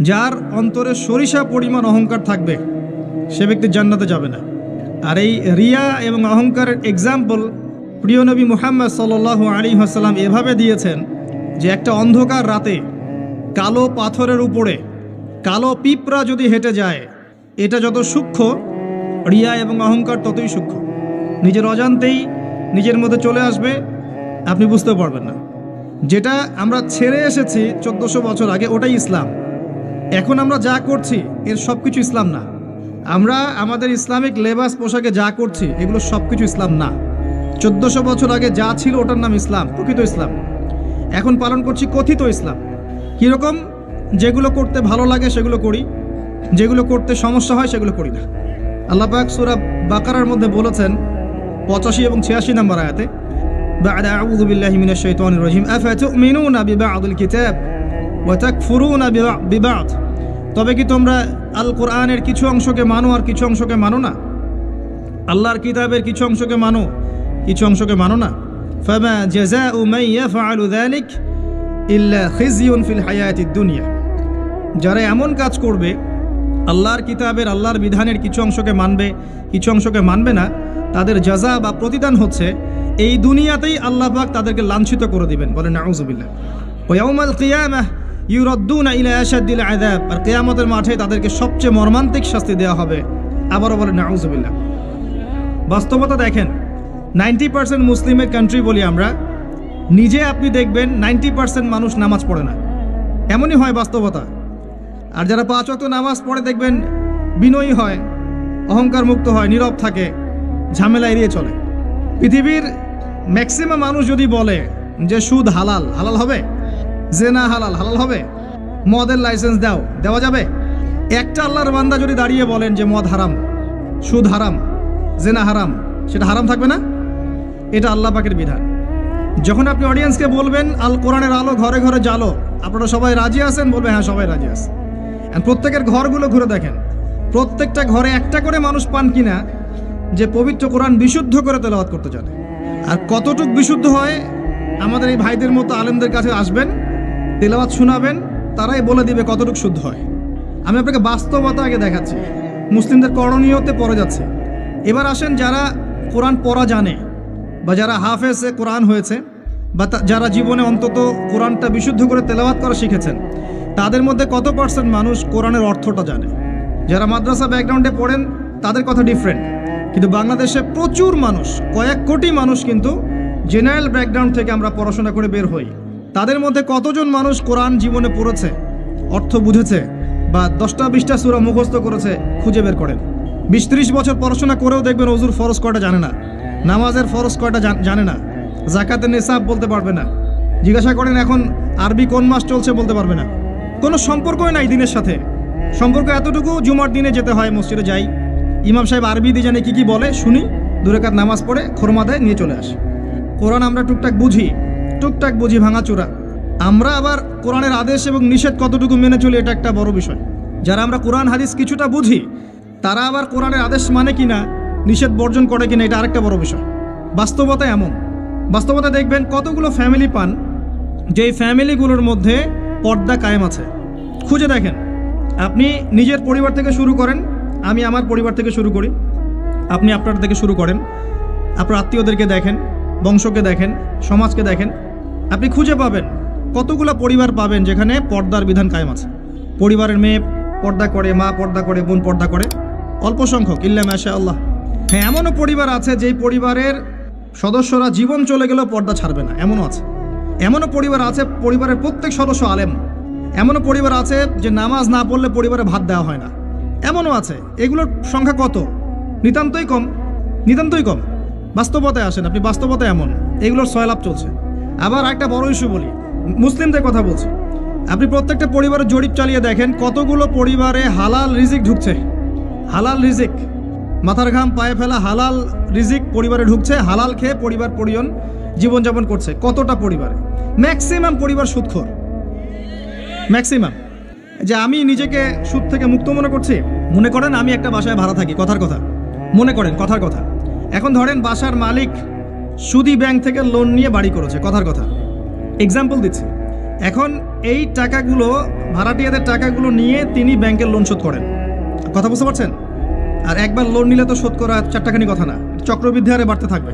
যার অন্তরে সরিষা পরিমাণ অহংকার থাকবে সে ব্যক্তি জান্নাতে যাবে না। আর এই রিয়া এবং অহংকারের এক্সাম্পল প্রিয় নবী মুহাম্মদ সাল্লাল্লাহু আলাইহি ওয়াসাল্লাম এভাবে দিয়েছেন যে একটা অন্ধকার রাতে কালো পাথরের উপরে কালো পিঁপড়া যদি হেঁটে যায়, এটা যত সূক্ষ্ম, রিয়া এবং অহংকার ততই সূক্ষ্ম। নিজের অজান্তেই নিজের মধ্যে চলে আসবে, আপনি বুঝতে পারবেন না। যেটা আমরা ছেড়ে এসেছি 1400 বছর আগে, ওটাই ইসলাম। এখন আমরা যা করছি এর সব কিছু ইসলাম না। আমরা আমাদের ইসলামিক লেবাস পোশাকে যা করছি এগুলো সব কিছু ইসলাম না। 1400 বছর আগে যা ছিল ওটার নাম ইসলাম, প্রকৃত ইসলাম। এখন পালন করছি কথিত ইসলাম। কীরকম? যেগুলো করতে ভালো লাগে সেগুলো করি, যেগুলো করতে সমস্যা হয় সেগুলো করি না। আল্লাহ পাক সূরা বাকারার মধ্যে বলেছেন 85 এবং 86 নম্বর আয়াতে, বা'দা আউযু বিল্লাহি মিনাশ শাইতানির রাজিম আফাতুমিনুনা বিবা'দিল কিতাব ওয়া তাকফুরুনা বিবা'দ। তবে কি তোমরা আল কোরআনের কিছু অংশকে মানো আর কিছু অংশকে মানো না? আল্লাহর কিতাবের কিছু অংশকে মানো, কিছু অংশকে মানো না। ফামা জাযাউ মান ইয়াফআলু যালিক ইল্লা খিজিয়ুন ফিল হায়াতিদ দুনিয়া। যারা এমন কাজ করবে, আল্লাহর কিতাবের আল্লাহর বিধানের কিছু অংশকে মানবে, কিছু অংশকে মানবে না, তাদের জাযা বা প্রতিদান হচ্ছে এই দুনিয়াতেই আল্লাহ পাক তাদেরকে লাঞ্ছিত করে দিবেন। বলেন নাউযুবিল্লাহ। ওয়া ইয়াউমাল কিয়ামাহ ইউরাদ্দুনা ইলা আশাদ্দিল আযাব। আর কিয়ামতের মাঠে তাদেরকে সবচেয়ে মর্মান্তিক শাস্তি দেওয়া হবে। আবারও বলেন নাউযুবিল্লাহ। বাস্তবতা দেখেন, 90% মুসলিমের কান্ট্রি বলি আমরা, নিজে আপনি দেখবেন 90% মানুষ নামাজ পড়ে না। এমনই হয় বাস্তবতা। আর যারা 5 ওয়াক্ত নামাজ পড়ে দেখবেন বিনয়ী হয়, অহংকার মুক্ত হয়, নীরব থাকে, ঝামেলা এড়িয়ে চলে। পৃথিবীর ম্যাক্সিমাম মানুষ যদি বলে যে সুদ হালাল, হালাল হবে? জেনা হালাল, হালাল হবে? মদের লাইসেন্স দাও, দেওয়া যাবে? একটা আল্লাহর বান্দা যদি দাঁড়িয়ে বলেন যে মদ হারাম, সুদ হারাম, জেনা হারাম, সেটা হারাম থাকবে না? এটা আল্লাহ পাকের বিধান। যখন আপনি অডিয়েন্সকে বলবেন আল কোরআনের আলো ঘরে ঘরে জ্বালো, আপনারা সবাই রাজি আছেন? বলবে হ্যাঁ, সবাই রাজি আছে। প্রত্যেকের ঘরগুলো ঘুরে দেখেন, প্রত্যেকটা ঘরে একটা করে মানুষ পান কিনা যে পবিত্র কোরআন বিশুদ্ধ করে তেলাওয়াত করতে জানে। আর কতটুক বিশুদ্ধ হয়, আমাদের এই ভাইদের মতো আলেমদের কাছে আসবেন, তেলাওয়াত শোনাবেন, তারাই বলে দিবে কতটুক শুদ্ধ হয়। আমি আপনাকে বাস্তবতা আগে দেখাচ্ছি, মুসলিমদের করণীয়তে পড়ে যাচ্ছে। এবার আসেন, যারা কোরআন পড়া জানে বা যারা হাফেজে কোরআন হয়েছে বা যারা জীবনে অন্তত কোরআনটা বিশুদ্ধ করে তেলাওয়াত করা শিখেছেন, তাদের মধ্যে কত পার্সেন্ট মানুষ কোরআনের অর্থটা জানে? যারা মাদ্রাসা ব্যাকগ্রাউন্ডে পড়েন তাদের কথা ডিফারেন্ট, কিন্তু বাংলাদেশে প্রচুর মানুষ, কয়েক কোটি মানুষ কিন্তু জেনারেল ব্যাকগ্রাউন্ড থেকে আমরা পড়াশোনা করে বের হই। তাদের মধ্যে কতজন মানুষ কোরআন জীবনে পড়েছে, অর্থ বুঝেছে, বা 10টা-20টা সূরা মুখস্থ করেছে? খুঁজে বের করেন। 20-30 বছর পড়াশোনা করেও দেখবেন ওযুর ফরজ কয়টা জানে না, নামাজের ফরজ কয়টা জানে না, যাকাতের নিসাব বলতে পারবে না। জিজ্ঞাসা করেন এখন আরবি কোন মাস চলছে, বলতে পারবে না। কোনো সম্পর্কই নাই দিনের সাথে। সম্পর্ক এতটুকু, জুমার দিনে যেতে হয়, মসজিদে যাই, ইমাম সাহেব আরবি দিয়ে জানে কী বলে, শুনি, 2 রাকাত নামাজ পড়ে খোরমা দেয়, নিয়ে চলে আসে। কোরআন আমরা টুকটাক বুঝি ভাঙাচোরা। আমরা আবার কোরআনের আদেশ এবং নিষেধ কতটুকু মেনে চলি, এটা একটা বড় বিষয়। যারা আমরা কোরআন হাদিস কিছুটা বুঝি, তারা আবার কোরআনের আদেশ মানে কিনা, নিষেধ বর্জন করে কিনা, এটা আরেকটা বড় বিষয়। বাস্তবতা এমন, বাস্তবতা দেখবেন কতগুলো ফ্যামিলি পান যেই ফ্যামিলিগুলোর মধ্যে পর্দা কায়েম আছে। খুঁজে দেখেন, আপনি নিজের পরিবার থেকে শুরু করেন, আমি আমার পরিবার থেকে শুরু করি, আপনি আপনার থেকে শুরু করেন, আপনার আত্মীয়দেরকে দেখেন, বংশকে দেখেন, সমাজকে দেখেন, আপনি খুঁজে পাবেন কতগুলো পরিবার পাবেন যেখানে পর্দার বিধান কায়েম আছে। পরিবারের মেয়ে পর্দা করে, মা পর্দা করে, বোন পর্দা করে, অল্প সংখ্যক, ইল্লা মাশাআল্লাহ। হ্যাঁ, এমনও পরিবার আছে যেই পরিবারের সদস্যরা জীবন চলে গেলেও পর্দা ছাড়বে না, এমনও আছে। এমনও পরিবার আছে পরিবারের প্রত্যেক সদস্য আলেম। এমনও পরিবার আছে যে নামাজ না পড়লে পরিবারে ভাত দেওয়া হয় না, এমনও আছে। এগুলোর সংখ্যা কত? নিতান্তই কম, নিতান্তই কম। বাস্তবতায় আসেন আপনি, বাস্তবতা এমন, এগুলোর সয়লাভ চলছে। আবার একটা বড় ইস্যু বলি, মুসলিমদের কথা বলছি। আপনি প্রত্যেকটা পরিবারের জরিপ চালিয়ে দেখেন কতগুলো পরিবারে হালাল রিজিক ঢুকছে। হালাল রিজিক, মাথার ঘাম পায়ে ফেলা হালাল রিজিক পরিবারে ঢুকছে, হালাল খেয়ে পরিবার পরিজন জীবনযাপন করছে। কতটা পরিবারে? ম্যাক্সিমাম পরিবার সুদখোর, ম্যাক্সিমাম। যে আমি নিজেকে সুদ থেকে মুক্ত মনে করছি, মনে করেন আমি একটা বাসায় ভাড়া থাকি, কথার কথা, মনে করেন কথার কথা। এখন ধরেন বাসার মালিক সুদি ব্যাংক থেকে লোন নিয়ে বাড়ি করেছে, কথার কথা, এক্সাম্পল দিচ্ছি। এখন এই টাকাগুলো, ভাড়াটিয়াদের টাকাগুলো নিয়ে তিনি ব্যাংকের লোন শোধ করেন। কথা বুঝতে পারছেন? আর একবার লোন নিলে তো শোধ করা চারটাখানি কথা না, চক্রবৃদ্ধি হারে বাড়তে থাকবে।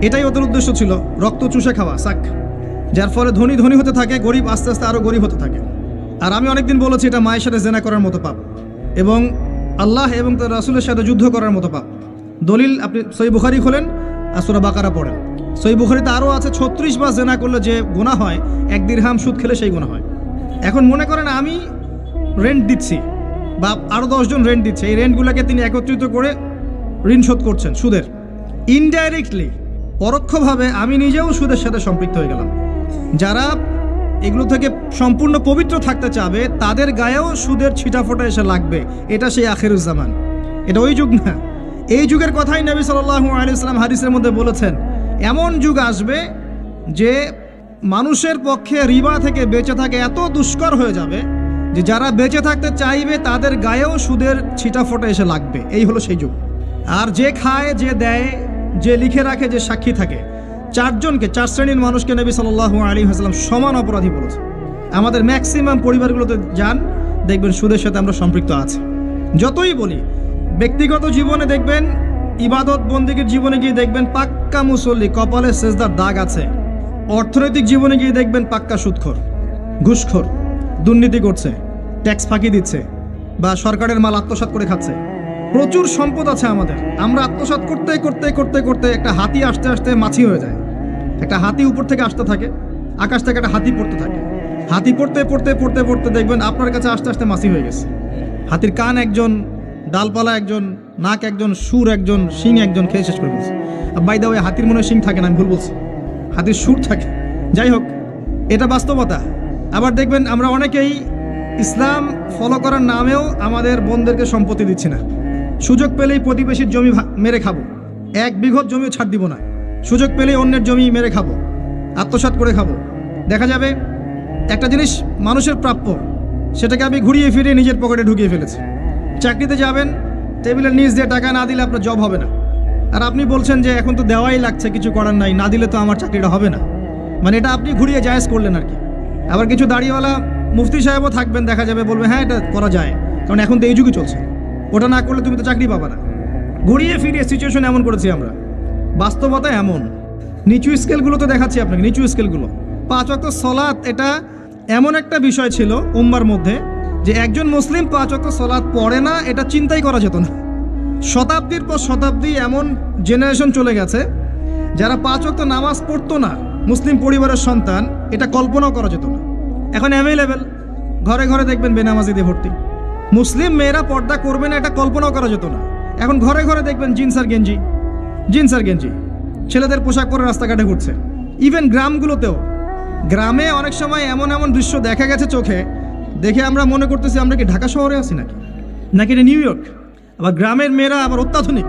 এটাই ওদের উদ্দেশ্য ছিল, রক্ত চুষে খাওয়া সাক, যার ফলে ধনী ধনী হতে থাকে, গরিব আস্তে আস্তে আরও গরিব হতে থাকে। আর আমি অনেকদিন বলেছি এটা মায়ের সাথে জেনা করার মতো পাপ এবং আল্লাহ এবং তার রাসূলের সাথে যুদ্ধ করার মতো পাপ। দলিল আপনি সহিহ বুখারী খোলেন আর সূরা বাকারা পড়েন। সহিহ বুখারীতে আরও আছে 36 বার জেনা করলে যে গুনাহ হয়, 1 দিরহাম সুদ খেলে সেই গুনাহ হয়। এখন মনে করেন আমি রেন্ট দিচ্ছি বা আরও 10 জন রেন্ট দিচ্ছে, এই রেন্টগুলোকে তিনি একত্রিত করে ঋণ শোধ করছেন সুদের। ইনডাইরেক্টলি, পরোক্ষভাবে আমি নিজেও সুদের সাথে সম্পৃক্ত হয়ে গেলাম। যারা এগুলো থেকে সম্পূর্ণ পবিত্র থাকতে চাবে তাদের গায়েও সুদের ছিটাফোঁটা এসে লাগবে। এটা সেই আখিরুজ্জামান, এটা ওই যুগ না। এই যুগের কথাই নবী সাল্লাল্লাহু আলাইহি ওয়াসাল্লাম হাদিসের মধ্যে বলেছেন, এমন যুগ আসবে যে মানুষের পক্ষে রিবা থেকে বেঁচে থাকে এত দুষ্কর হয়ে যাবে যে যারা বেঁচে থাকতে চাইবে তাদের গায়েও সুদের ছিটাফোঁটা এসে লাগবে। এই হলো সেই যুগ। আর যে খায়, যে দেয়, যে লিখে রাখে, যে সাক্ষী থাকে, 4 শ্রেণীর মানুষকে নবী সাল্লাল্লাহু আলাইহি ওয়াসাল্লাম সমান অপরাধী বলেছে। আমাদের ম্যাক্সিমাম পরিবারগুলোতে যান, দেখবেন সুদের সাথে আমরা সম্পৃক্ত আছি। যতই বলি, ব্যক্তিগত জীবনে দেখবেন, ইবাদত বন্দেগীর জীবনে গিয়ে দেখবেন পাক্কা মুসল্লি, কপালে সেজদার দাগ আছে। অর্থনৈতিক জীবনে গিয়ে দেখবেন পাক্কা সুদখোর, ঘুষখোর, দুর্নীতি করছে, ট্যাক্স ফাঁকি দিচ্ছে বা সরকারের মাল আত্মসাৎ করে খাচ্ছে। প্রচুর সম্পদ আছে আমাদের, আমরা আত্মসাৎ করতে করতে করতে করতে একটা হাতি আসতে আসতে মাছি হয়ে যায়। একটা হাতি উপর থেকে আসতে থাকে, আকাশ থেকে একটা হাতি পড়তে থাকে। হাতি পড়তে পড়তে পড়তে পড়তে দেখবেন আপনার কাছে আস্তে আস্তে মাছি হয়ে গেছে। হাতির কান একজন, ডালপালা একজন, নাক একজন, সুর একজন, শিং একজন খেয়ে শেষ করে ফেলছে। বাই দা ওয়ে, হাতির মনে শিং থাকে না, আমি ভুল বলছি, হাতির সুর থাকে। যাই হোক, এটা বাস্তবতা। আবার দেখবেন আমরা অনেকেই ইসলাম ফলো করার নামেও আমাদের বোনদেরকে সম্পত্তি দিচ্ছি না। সুযোগ পেলেই প্রতিবেশীর জমি মেরে খাবো, 1 বিঘত জমিও ছাড় দিব না। সুযোগ পেলেই অন্যের জমি মেরে খাবো, আত্মসাৎ করে খাবো। দেখা যাবে একটা জিনিস মানুষের প্রাপ্য, সেটাকে আমি ঘুরিয়ে ফিরিয়ে নিজের পকেটে ঢুকিয়ে ফেলেছি। চাকরিতে যাবেন, টেবিলের নিচ দিয়ে টাকা না দিলে আপনার জব হবে না। আর আপনি বলছেন যে এখন তো দেওয়াই লাগছে, কিছু করার নাই, না দিলে তো আমার চাকরিটা হবে না। মানে এটা আপনি ঘুরিয়ে জায়েজ করলেন আর কি। আবার কিছু দাড়িওয়ালা মুফতি সাহেবও থাকবেন, দেখা যাবে বলবে হ্যাঁ এটা করা যায়, কারণ এখন তো এই যুগে চলছে, ওটা না করলে তুমি তো চাকরি পাবা না। ঘুরিয়ে ফিরিয়ে সিচুয়েশন এমন করেছি আমরা। বাস্তবতা এমন। নিচু স্কেলগুলো তো দেখাচ্ছি আপনাকে, নিচু স্কেলগুলো। 5 ওয়াক্ত সলাত এটা এমন একটা বিষয় ছিল উম্মার মধ্যে যে একজন মুসলিম 5 ওয়াক্ত সলাত পড়ে না, এটা চিন্তাই করা যেত না। শতাব্দীর পর শতাব্দী এমন জেনারেশন চলে গেছে যারা 5 ওয়াক্ত নামাজ পড়তো না, মুসলিম পরিবারের সন্তান, এটা কল্পনাও করা যেত না। এখন অ্যাভেলেবেল, ঘরে ঘরে দেখবেন বেনামাজিদের ভর্তি। মুসলিম মেয়েরা পর্দা করবে না, এটা কল্পনাও করা যেত না। এখন ঘরে ঘরে দেখবেন জিন্স আর গেঞ্জি, ছেলেদের পোশাক পরে রাস্তাঘাটে ঘুরছে। ইভেন গ্রামগুলোতেও, গ্রামে অনেক সময় এমন এমন দৃশ্য দেখা গেছে চোখে, দেখে আমরা মনে করতেছি আমরা কি ঢাকা শহরে আছি নাকি এটা নিউ ইয়র্ক। আবার গ্রামের মেয়েরা আবার অত্যাধুনিক,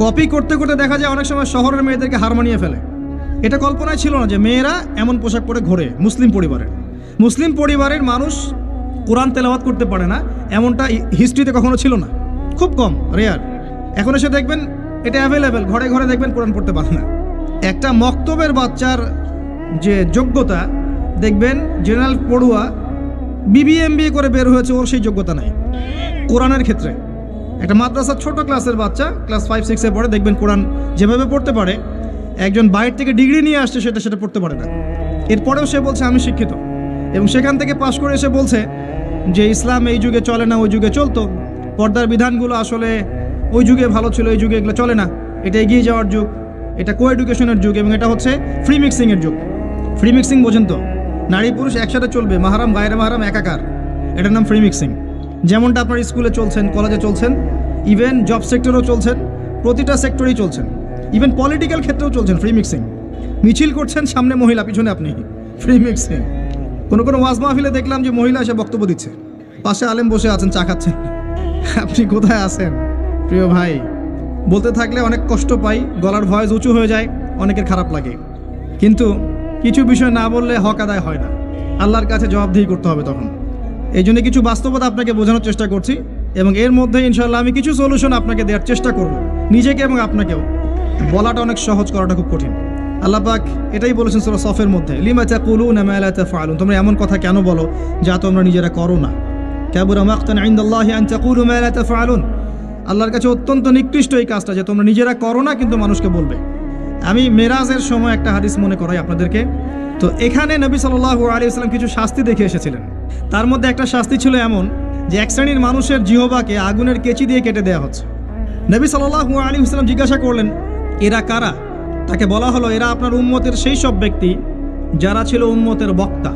কপি করতে করতে দেখা যায় অনেক সময় শহরের মেয়েদেরকে হার মানিয়ে ফেলে। এটা কল্পনায় ছিল না যে মেয়েরা এমন পোশাক পরে ঘোরে। মুসলিম পরিবারের মানুষ কোরআন তেলাওয়াত করতে পারে না, এমনটা হিস্ট্রিতে কখনো ছিল না, খুব কম, রেয়ার। এখন এসে দেখবেন এটা অ্যাভেলেবেল, ঘরে ঘরে দেখবেন কোরআন পড়তে পারে না। একটা মক্তবের বাচ্চার যে যোগ্যতা, দেখবেন জেনারেল পড়ুয়া BBA করে বের হয়েছে, ওর সেই যোগ্যতা নাই কোরআনের ক্ষেত্রে। একটা মাদ্রাসার ছোট ক্লাসের বাচ্চা, ক্লাস 5-6-এ পড়ে, দেখবেন কোরআন যেভাবে পড়তে পারে, একজন বাইরে থেকে ডিগ্রি নিয়ে আসছে সেটা পড়তে পারে না। এরপরেও সে বলছে আমি শিক্ষিত, এবং সেখান থেকে পাশ করে এসে বলছে যে ইসলাম এই যুগে চলে না, ওই যুগে চলতো, পর্দার বিধানগুলো আসলে ওই যুগে ভালো ছিল, এই যুগে এগুলো চলে না, এটা এগিয়ে যাওয়ার যুগ, এটা কো এডুকেশনের যুগ, এবং এটা হচ্ছে ফ্রি মিক্সিংয়ের যুগ। ফ্রি মিক্সিং বোঝেন তো, নারী পুরুষ একসাথে চলবে, মাহারাম গায়রে মাহারাম একাকার, এটার নাম ফ্রি মিক্সিং। যেমনটা আপনার স্কুলে চলছেন, কলেজে চলছেন, ইভেন জব সেক্টরেও চলছেন, প্রতিটা সেক্টরেই চলছেন, ইভেন পলিটিক্যাল ক্ষেত্রেও চলছেন ফ্রি মিক্সিং। মিছিল করছেন, সামনে মহিলা, পিছনে আপনি, ফ্রি মিক্সিং। কোনো ওয়াজ মাহফিলে দেখলাম যে মহিলা এসে বক্তব্য দিচ্ছে, পাশে আলেম বসে আছেন, চা খাচ্ছেন। আপনি কোথায় আছেন প্রিয় ভাই? বলতে থাকলে অনেক কষ্ট পাই, গলার ভয়েস উঁচু হয়ে যায়, অনেকের খারাপ লাগে। কিন্তু কিছু বিষয় না বললে হক আদায় হয় না, আল্লাহর কাছে জবাবদিহি করতে হবে তখন। এই জন্য কিছু বাস্তবতা আপনাকে বোঝানোর চেষ্টা করছি, এবং এর মধ্যে ইনশাআল্লাহ আমি কিছু সলিউশন আপনাকে দেওয়ার চেষ্টা করব, নিজেকে এবং আপনাকেও। বলাটা অনেক সহজ, করাটা খুব কঠিন। আল্লাহ পাক এটাই বলেছেন সূরা সফের মধ্যে, লিমা তাকুলুনা মা লা তাফআলুন, তোমরা এমন কথা কেন বলো যা তোমরা নিজেরা করো না। কাবুরা মাকতান ইনদাল্লাহি আন তাকুলু মা লা তাফআলুন, আল্লাহর কাছে অত্যন্ত নিকৃষ্ট এই কাজটা যে তোমরা নিজেরা করো না কিন্তু মানুষকে বলবে। আমি মেরাজের সময় একটা হাদিস মনে করাই আপনাদেরকে। তো এখানে নবী সাল্লাল্লাহু আলাইহি ওয়াসাল্লাম কিছু শাস্তি দেখে এসেছিলেন। তার মধ্যে একটা শাস্তি ছিল এমন যে এক শ্রেণীর মানুষের জিহ্বাকে আগুনের কেচি দিয়ে কেটে দেওয়া হচ্ছে। নবী সাল্লাল্লাহু আলাইহি ওয়াসাল্লাম জিজ্ঞাসা করলেন, এরা কারা? তাকে বলা হলো, এরা আপনার উম্মতের সেই সব ব্যক্তি যারা ছিল উম্মতের বক্তা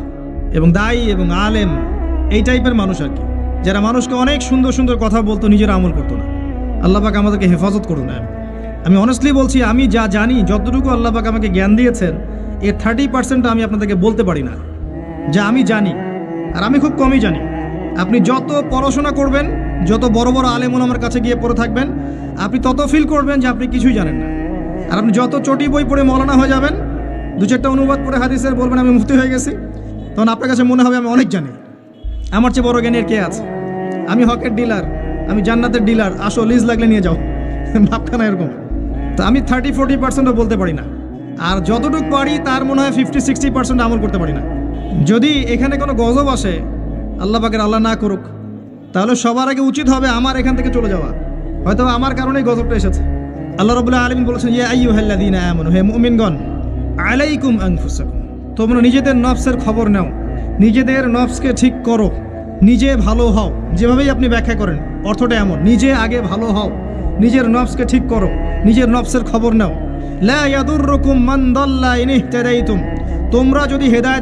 এবং দায়ী এবং আলেম, এই টাইপের মানুষ আর কি, যারা মানুষকে অনেক সুন্দর সুন্দর কথা বলতো, নিজেরা আমল করতো না। আল্লাহ পাক আমাদেরকে হেফাজত করুন। আমি অনেস্টলি বলছি, আমি যা জানি, যতটুকু আল্লাহ পাক আমাকে জ্ঞান দিয়েছেন, এর 30% আমি আপনাদেরকে বলতে পারি না যা আমি জানি, আর আমি খুব কমই জানি। আপনি যত পড়াশোনা করবেন, যত বড় বড় আলেম ওলামার কাছে গিয়ে পড়ে থাকবেন, আপনি তত ফিল করবেন যে আপনি কিছুই জানেন না। আর আপনি যত চটি বই পড়ে মৌলানা হয়ে যাবেন, 2-4টা অনুবাদ পড়ে হাদিসের বলবেন আমি মুফতি হয়ে গেছি, তখন আপনার কাছে মনে হবে আমি অনেক জানি, আমার চেয়ে বড় জ্ঞানের কে আছে, আমি হকের ডিলার, আমি জান্নাতের ডিলার, আসো লিজ লাগলে নিয়ে যাও, ভাবখানা এরকম। তো আমি 30-40%ও বলতে পারি না, আর যতটুকু পারি তার মনে হয় 50-60% আমল করতে পারি না। যদি এখানে কোনো গজব আসে, আল্লাহ পাকের আল্লাহ না করুক, তাহলে সবার আগে উচিত হবে আমার এখান থেকে চলে যাওয়া। হয়তো আমার কারণেই গজবটা এসেছে। আল্লাহ রাব্বুল আলামিন বলেছেন, ইয়া আইয়ুহাল্লাযীনা আমানু, হে মুমিনগণ, আলাইকুম আনফুসাকুম, তোমরা নিজেদের নফসের খবর নাও, নিজেদের নফসকে ঠিক করো, নিজে ভালো হও। যেভাবেই আপনি ব্যাখ্যা করেন অর্থটা এমন, নিজে আগে ভালো হও, নিজের নফসকে ঠিক করো, নিজের নফসের খবর নাও। লা ইয়াদুররুকুম মান দাল্লা ইন ইহতাদাইতুম, তোমরা যদি হেদায়েত